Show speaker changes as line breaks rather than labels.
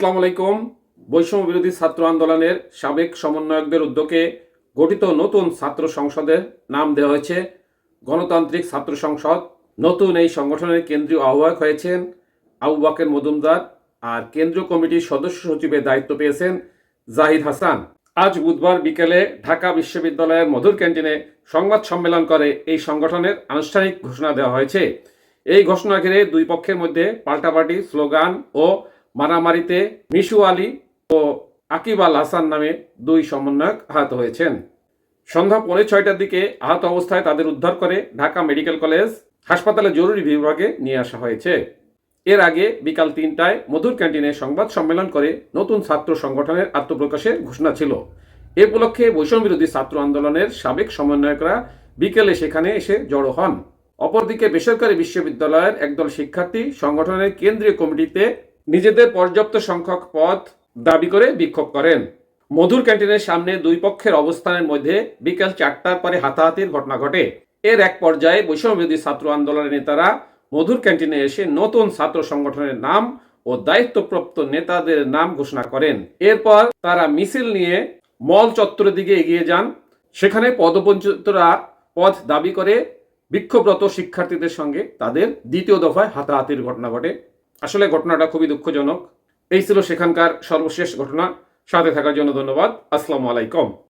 আসসালামু আলাইকুম। বৈষম্য বিরোধী ছাত্র আন্দোলনের সাবেক সমন্বয়কদের উদ্যোগে গঠিত নতুন ছাত্র সংসদের নাম দেওয়া হয়েছে গণতান্ত্রিক ছাত্র সংসদ। নতুন এই সংগঠনের কেন্দ্রীয় আহ্বায়ক হয়েছেন আবু বকর মজুমদার, আর কেন্দ্রীয় কমিটির সদস্য সচিবের দায়িত্ব পেয়েছেন জাহিদ হাসান। আজ বুধবার বিকেলে ঢাকা বিশ্ববিদ্যালয়ের মধুর ক্যান্টিনে সংবাদ সম্মেলন করে এই সংগঠনের আনুষ্ঠানিক ঘোষণা দেওয়া হয়েছে। এই ঘোষণা ঘিরে দুই পক্ষের মধ্যে পাল্টাপাল্টি স্লোগান ও মারামারিতে মিশু আলী ও আকিব আল হাসান নামে দুই সমন্বয়ক আহত হয়েছেন। সন্ধ্যা 5:30টার দিকে আহত অবস্থায় তাদের উদ্ধার করে ঢাকা মেডিকেল কলেজ হাসপাতালে জরুরি বিভাগে নিয়ে আসা হয়েছে। এর আগে বিকাল 3টায় মধুর ক্যান্টিনে সংবাদ সম্মেলন করে নতুন ছাত্র সংগঠনের আত্মপ্রকাশের ঘোষণা ছিল। এ উপলক্ষে বৈষম্য বিরোধী ছাত্র আন্দোলনের সাবেক সমন্বয়করা বিকেলে সেখানে এসে জড়ো হন। অপরদিকে বেসরকারি বিশ্ববিদ্যালয়ের একদল শিক্ষার্থী সংগঠনের কেন্দ্রীয় কমিটিতে নিজেদের পর্যাপ্ত সংখ্যক পদ দাবি করে বিক্ষোভ করেন। মধুর ক্যান্টিনের সামনে দুই পক্ষের অবস্থানের মধ্যে বিকেল 4টার পরে হাতাহাতির ঘটনা ঘটে। এর এক পর্যায়ে বৈষম্য বিরোধী ছাত্র আন্দোলনের নেতারা মধুর ক্যান্টিনে এসে নতুন ছাত্র সংগঠনের নাম ও দায়িত্বপ্রাপ্ত নেতাদের নাম ঘোষণা করেন। এরপর তারা মিছিল নিয়ে মল চত্বরের দিকে এগিয়ে যান। সেখানে পদবঞ্চিতরা পদ দাবি করে বিক্ষোভরত শিক্ষার্থীদের সঙ্গে তাদের দ্বিতীয় দফায় হাতাহাতির ঘটনা ঘটে। আসলে ঘটনাটা খুবই দুঃখজনক। এই ছিল সেখানকার সর্বশেষ ঘটনা। সাথে থাকার জন্য ধন্যবাদ। আসসালামু আলাইকুম।